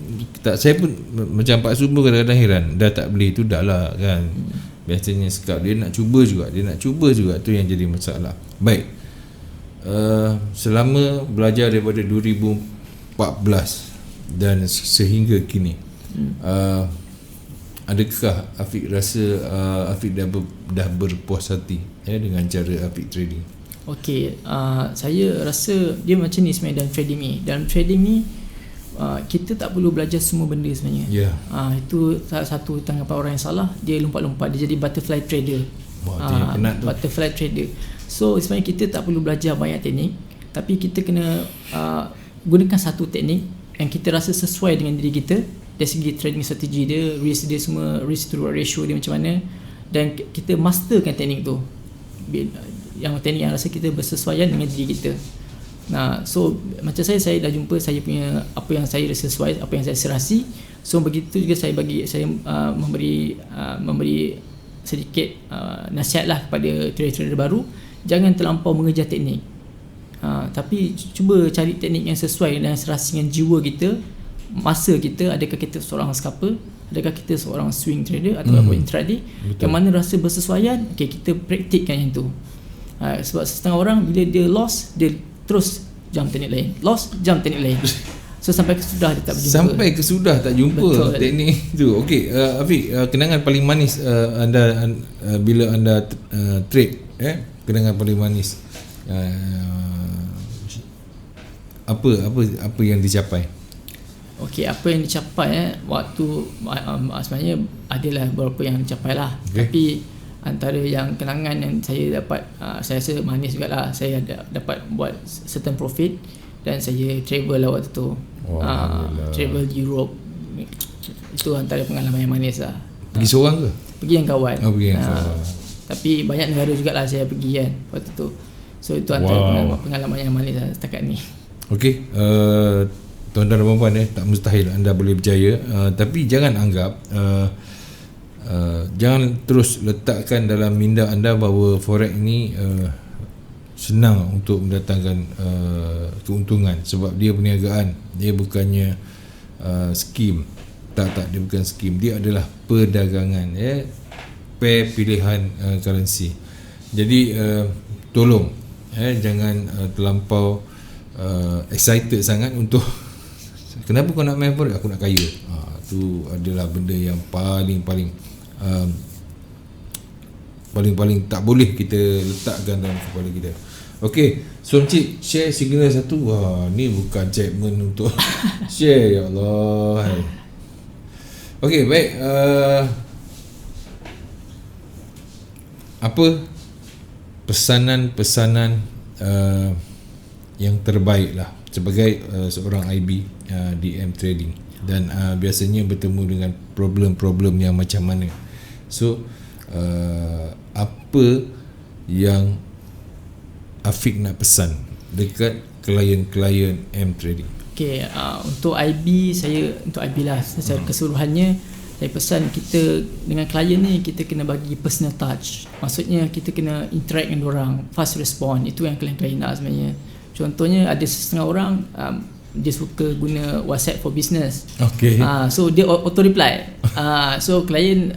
saya pun macam Pak Sumber kadang-kadang heran, dah tak beli tu dah lah kan. Biasanya sekap dia nak cuba juga, tu yang jadi masalah. Baik. Selama belajar daripada 2014 dan sehingga kini, adakah Afiq rasa Afiq dah berpuas hati dengan cara Afiq trading? Okey, saya rasa dia macam ni sebenarnya dalam trading ni kita tak perlu belajar semua benda sebenarnya. Itu salah satu tanggapan orang yang salah. Dia lompat-lompat, dia jadi butterfly trader. Butterfly trader. So sebenarnya kita tak perlu belajar banyak teknik, tapi kita kena gunakan satu teknik yang kita rasa sesuai dengan diri kita dari segi trading strategi dia, risk dia semua, risk to reward ratio dia macam mana, dan kita masterkan teknik tu, yang teknik yang rasa kita bersesuaian dengan diri kita. So macam saya dah jumpa saya punya apa yang saya rasa sesuai, apa yang saya serasi. So begitu juga saya memberi sedikit nasihat lah kepada trader-trader baru. Jangan terlampau mengejar teknik, tapi cuba cari teknik yang sesuai dengan serasi dengan jiwa kita, masa kita. Adakah kita seorang scalper, adakah kita seorang swing trader atau intraday. Yang mana rasa bersesuaian, kita praktikkan yang tu. Sebab setengah orang bila dia loss, dia terus jam teknik lain, so sampai ke sudah dia tak berjumpa. Betul. Teknik tu. Okey, Afiq, kenangan paling manis anda bila anda trade, kenangan paling manis, apa yang dicapai? Okey, apa yang dicapai waktu sebenarnya adalah beberapa yang dicapai lah. Tapi antara yang kenangan yang saya dapat, saya rasa manis jugalah. Saya dapat buat certain profit dan saya travel lah waktu tu. Travel Europe. Itu antara pengalaman yang manis lah. Pergi seorang ke? Pergi yang kawan. Pergi yang kawan. Tapi banyak negara jugalah saya pergi kan waktu tu. So itu antara pengalaman yang manis lah setakat ni. Okey, tuan-tuan dan puan-puan, tak mustahil anda boleh berjaya, tapi jangan anggap jangan terus letakkan dalam minda anda bahawa forex ni senang untuk mendatangkan keuntungan, sebab dia perniagaan, dia bukannya skim. Tak, dia bukan skim, dia adalah perdagangan, pair pilihan currency. Jadi tolong jangan terlampau excited sangat untuk kenapa kau nak main forex, aku nak kaya. Itu adalah benda yang paling tak boleh kita letakkan dalam kepala kita. Okey, so Encik share signal satu. Wah, ni bukan segmen untuk share, ya Allah. Okey, baik. Apa pesanan-pesanan yang terbaik lah sebagai seorang IB di M Trading, dan biasanya bertemu dengan problem-problem yang macam mana. So apa yang Afiq nak pesan dekat klien-klien M Trading? Okay, untuk IB lah secara keseluruhannya, saya pesan kita dengan klien ni kita kena bagi personal touch. Maksudnya kita kena interact dengan orang, fast respond. Itu yang klien-klien nak sebenarnya. Contohnya ada setengah orang dia suka guna WhatsApp for business. Okay. So dia auto reply. So klien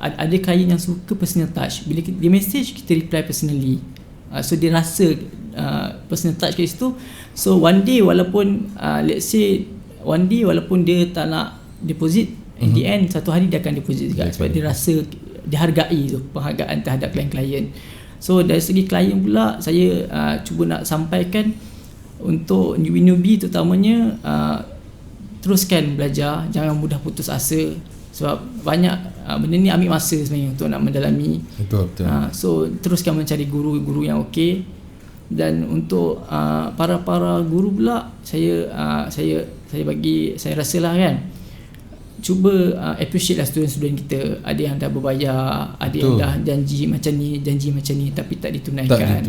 ada klien yang suka personal touch. Bila dia message, kita reply personally. So dia rasa personal touch kat situ. So one day walaupun let's say one day walaupun dia tak nak deposit, in the end satu hari dia akan deposit juga, sebab dia rasa dihargai tu, penghargaan terhadap klien-klien. So dari segi klien pula, saya cuba nak sampaikan untuk newbie terutamanya, teruskan belajar, jangan mudah putus asa, sebab banyak benda ni ambil masa sebenarnya untuk nak mendalami. Betul. So teruskan mencari guru-guru yang okey. Dan untuk para guru pula, saya rasalah kan, cuba appreciate lah student-student kita. Ada yang dah berbayar, ada yang dah janji macam ni tapi tak ditunaikan.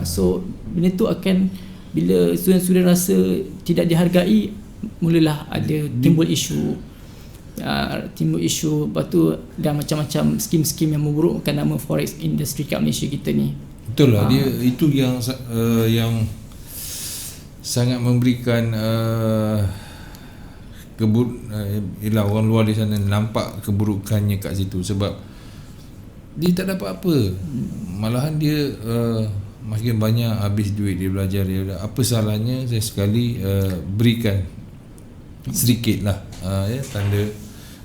So benda tu akan, bila student-student rasa tidak dihargai, mulalah ada timbul isu. Lepas tu dah macam-macam skim-skim yang memburukkan nama forex industry kat Malaysia kita ni. Betul lah, dia itu yang sangat memberikan orang luar di sana nampak keburukannya kat situ, sebab dia tak dapat apa. Malahan dia makin banyak habis duit dia belajar dia. Apa salahnya saya sekali berikan sedikit lah tanda.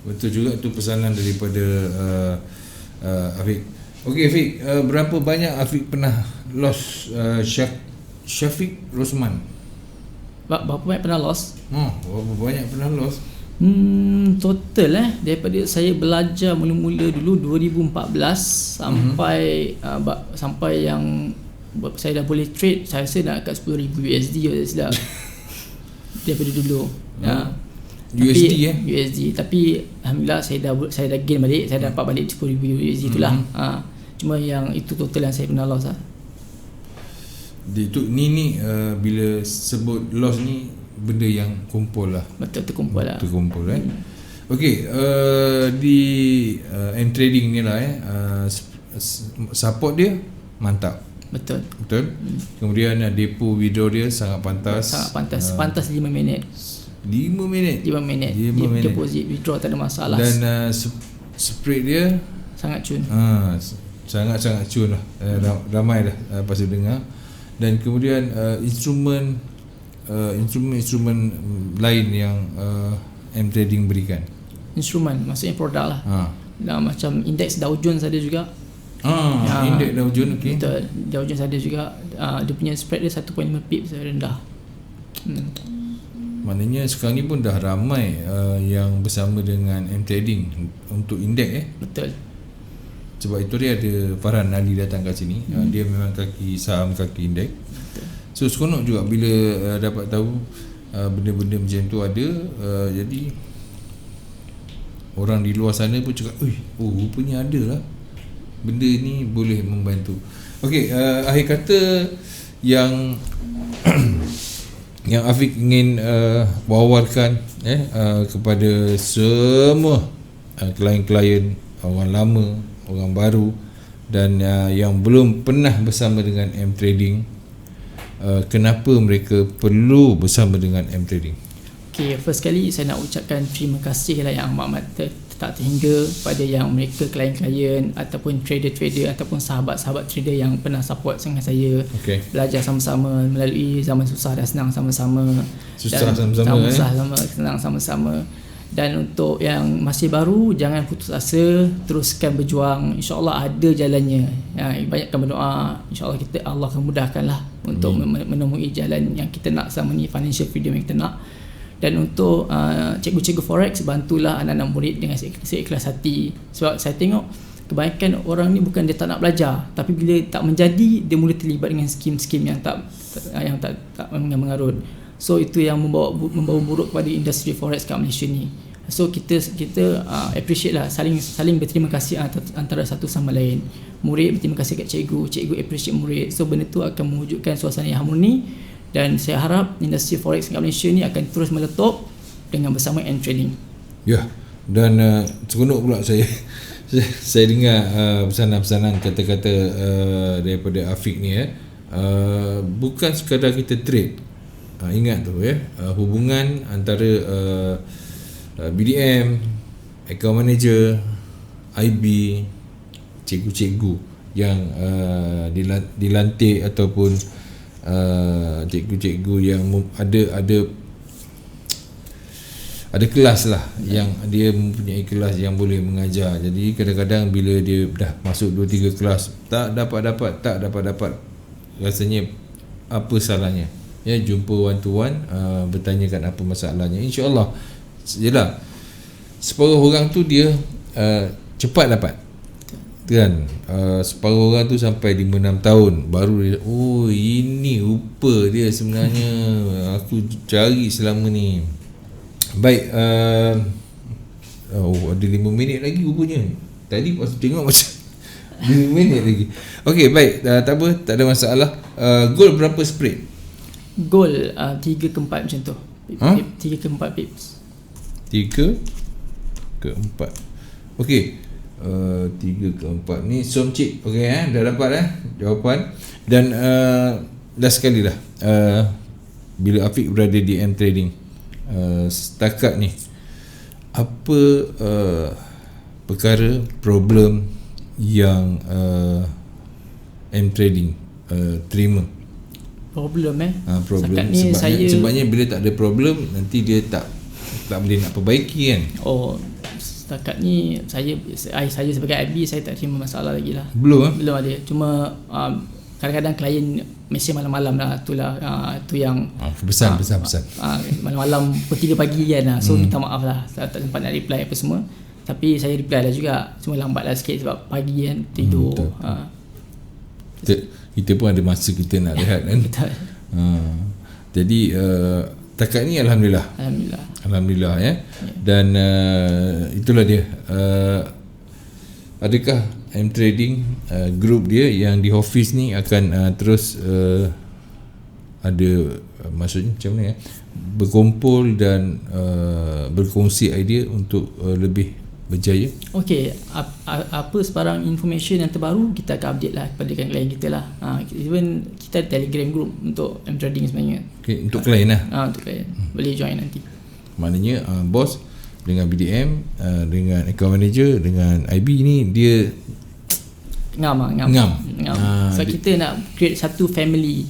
Betul juga tu pesanan daripada Afiq. Okey Afiq, berapa banyak Afiq pernah loss? Syafiq Rosman, berapa banyak pernah loss? Berapa banyak pernah loss? Total daripada saya belajar mula-mula dulu 2014 sampai yang saya dah boleh trade, saya rasa dah kat 10,000 USD sudah daripada dulu. USD USD, tapi alhamdulillah saya dah gain balik, saya dapat balik 10,000 USD itulah. Cuma yang itu total yang saya pernah loss lah. Ni bila sebut loss ni benda yang kumpul lah. Betul, terkumpul lah. Okey, di M Trading ni lah support dia mantap. Betul. Kemudian depo withdraw dia sangat pantas. Pantas 5 minit. 5 minit deposit withdraw tak ada masalah. Dan spread dia sangat cun. Sangat cun lah. Ramai dah pasti dengar. Dan kemudian instrumen lain yang M Trading berikan. Instrumen maksudnya produk lah. Macam indeks Dow Jones ada juga. Indeks Dow Jones, okey. Betul, Dow Jones ada juga. Dia punya spread dia 1.5 pips rendah. Maknanya sekarang ni pun dah ramai yang bersama dengan M Trading untuk indeks. Betul. Sebab itu dia ada Farhan Ali datang kat sini. Dia memang kaki saham, kaki indeks. So seronok juga bila dapat tahu benda-benda macam tu ada. Jadi orang di luar sana pun cakap, rupanya ada lah benda ni boleh membantu. Okey, akhir kata yang yang Afiq ingin wawarkan kepada semua klien-klien, orang lama, orang baru, dan yang belum pernah bersama dengan M Trading, kenapa mereka perlu bersama dengan M Trading? Okay, first kali saya nak ucapkan terima kasih lah yang amat tak terhingga pada yang mereka klien-klien ataupun trader-trader ataupun sahabat-sahabat trader yang pernah support dengan saya. Belajar sama-sama melalui zaman susah dan senang sama-sama. Senang sama-sama. Dan untuk yang masih baru, jangan putus asa, teruskan berjuang. InsyaAllah ada jalannya. Banyakkan berdoa, InsyaAllah Allah akan mudahkan lah untuk menemui jalan yang kita nak selama ni, financial freedom yang kita nak. Dan untuk cikgu-cikgu forex, bantulah anak-anak murid dengan seikhlas hati. Sebab saya tengok kebanyakan orang ni bukan dia tak nak belajar, tapi bila tak menjadi, dia mula terlibat dengan skim-skim yang tak mengarut. So itu yang membawa buruk kepada industri forex kat Malaysia ni. So kita appreciate lah, saling berterima kasih antara satu sama lain. Murid berterima kasih kat cikgu, cikgu appreciate murid. So benda tu akan mewujudkan suasana yang harmoni, dan saya harap industri forex kat Malaysia ni akan terus meletup dengan bersama M-Trading. Ya, dan seronok pula saya dengar pesanan-pesanan kata-kata daripada Afiq ni bukan sekadar kita trade. Ingat tu hubungan antara BDM, account manager, IB, cikgu-cikgu yang dilantik ataupun cikgu-cikgu yang ada kelas lah, yang dia mempunyai kelas yang boleh mengajar. Jadi kadang-kadang bila dia dah masuk 2-3 kelas tak dapat rasanya apa salahnya jumpa one to one, bertanyakan apa masalahnya. InsyaAllah jelah separuh orang tu dia cepat dapat kan, separuh orang tu sampai 5-6 tahun baru dia, oh ini rupa dia sebenarnya aku cari selama ni. Baik, ada 5 minit lagi rupanya. Tadi pas tengok macam 5 minit lagi. Okey, baik, tak apa, tak ada masalah. Goal berapa spread? Goal 3 ke 4 macam tu. 3 ke 4 pips. 3 ke 4. Okey. 3 ke 4 ni Somcik. Okey, dah dapat jawapan. Dan dah sekali lah, bila Afiq berada di M-Trading, setakat ni apa perkara, problem yang M-Trading terima? Problem problem ni sebabnya bila tak ada problem, nanti dia tak boleh nak perbaiki kan. Setakat ni saya sebagai IB, saya tak terima masalah lagi lah. Belum ada. Cuma kadang-kadang klien mesej malam-malam lah, itulah tu yang pesan malam-malam pukul 3 pagi kan. So minta maaf lah, saya tak sempat nak reply apa semua. Tapi saya reply lah juga, cuma lambat lah sikit sebab pagi kan, tidur. Kita pun ada masa kita nak rehat kan. Jadi takat ni Alhamdulillah ya. Dan itulah dia. Adakah M-Trading group dia yang di office ni akan terus ada maksudnya macam mana berkumpul dan berkongsi idea untuk lebih berjaya? Okey, apa sebarang information yang terbaru kita akan update lah kepada klien kita lah. Even kita Telegram group untuk M-Trading sebenarnya. Okay, untuk klien lah. Untuk klien boleh join nanti. Maknanya bos dengan BDM, dengan account manager, dengan IB ni dia ngam. So kita nak create satu family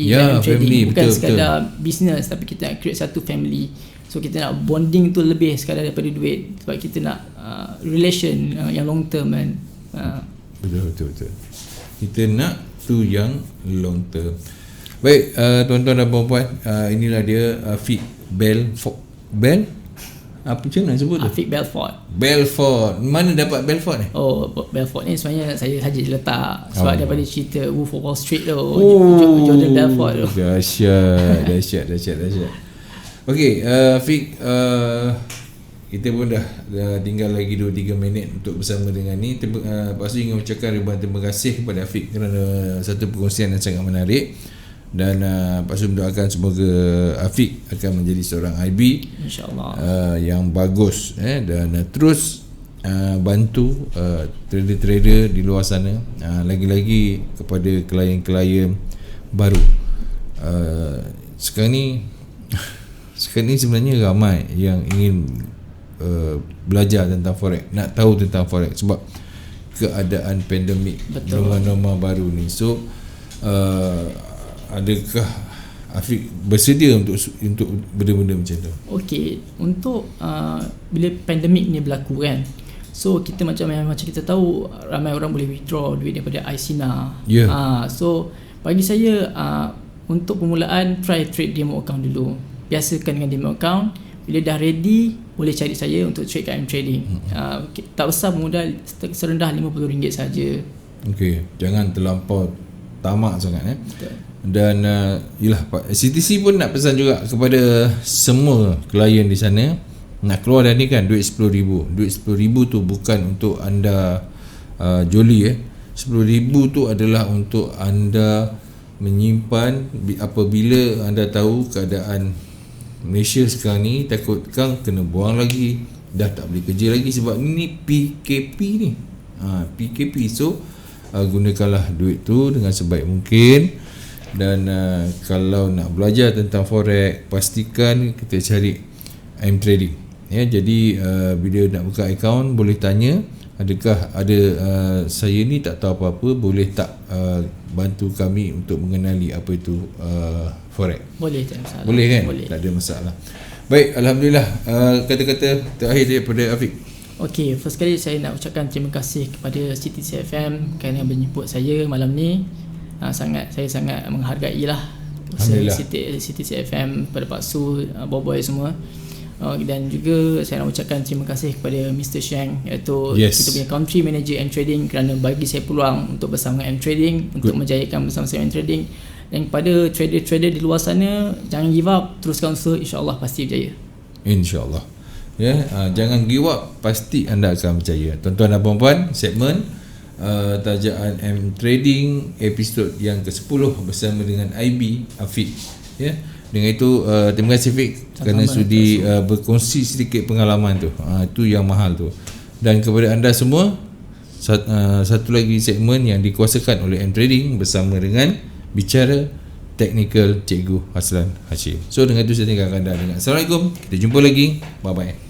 ya, M-Trading, bukan betul, sekadar business, tapi kita nak create satu family. So kita nak bonding tu lebih sekadar daripada duit, sebab kita nak relation yang long term kan. Betul. Kita nak tu yang long term. Baik, tuan-tuan dan puan-puan, inilah dia Afiq Belfort. Apa macam mana sebut? Afiq Belfort. Mana dapat Belfort ni? Belfort ni sebenarnya saya saja letak sebab daripada cerita Wolf of Wall Street tu. Jordan Belfort tu. Dahsyat. Okey, Afiq, kita pun dah tinggal lagi 2-3 minit untuk bersama dengan ni. Lepas tu ingin ucapkan ribuan terima kasih kepada Afiq kerana satu perkongsian yang sangat menarik. Dan lepas tu mendoakan semoga Afiq akan menjadi seorang IB InsyaAllah yang bagus dan terus bantu trader-trader di luar sana, lagi-lagi kepada klien-klien baru. Sekarang ni sebenarnya ramai yang ingin belajar tentang forex, nak tahu tentang forex sebab keadaan pandemik, norma baru ni. So adakah Afiq bersedia untuk benda-benda macam tu? Okey, untuk bila pandemik ni berlaku kan, so kita macam kita tahu ramai orang boleh withdraw duit daripada iSINA. Yeah. So bagi saya untuk permulaan try trade demo account dulu. Biasakan dengan demo account. Bila dah ready, boleh cari saya untuk trade kat M-Trading. Tak besar, modal serendah RM50 saja. Okey, jangan terlampau tamak sangat Betul. Dan yalah Pak CTC pun nak pesan juga kepada semua klien di sana, nak keluar dah ni kan duit RM10,000. Duit RM10,000 tu bukan untuk anda joli RM10,000 tu adalah untuk anda menyimpan apabila anda tahu keadaan Malaysia sekarang ni, takut kang kena buang lagi, dah tak boleh kerja lagi sebab ni PKP ni. PKP. So gunakanlah duit tu dengan sebaik mungkin. Dan kalau nak belajar tentang forex, pastikan kita cari M-Trading ya. Jadi bila nak buka akaun, boleh tanya, adakah ada saya ni tak tahu apa-apa, boleh tak bantu kami untuk mengenali apa itu forex? Boleh, tak masalah. Boleh kan? Boleh. Tak ada masalah. Baik, alhamdulillah. Kata-kata terakhir daripada Afiq. Okey, first kali saya nak ucapkan terima kasih kepada CTC FM kerana menjemput saya malam ni. Saya sangat menghargai lah usaha CTC FM pada Pak Su, Boboy semua. Dan juga saya nak ucapkan terima kasih kepada Mr. Shang, iaitu kita punya country manager M-Trading, kerana bagi saya peluang untuk bersama M-Trading, untuk menjayakan bersama-sama M-Trading. Dan kepada trader-trader di luar sana, jangan give up, teruskan usaha, insya-Allah pasti berjaya. InsyaAllah ya. Jangan give up, pasti anda akan berjaya. Tuan-tuan dan puan-puan, segmen tajaan M-Trading episod yang ke-10 bersama dengan IB Afiq ya. Dengan itu terima kasih Afiq kerana sudi berkongsi sedikit pengalaman tu. Itu yang mahal tu. Dan kepada anda semua, satu lagi segmen yang dikuasakan oleh M-Trading bersama dengan Bicara Teknikal Cikgu Haslan Hashim. So dengan itu saya tinggalkan anda dengan Assalamualaikum. Kita jumpa lagi. Bye bye.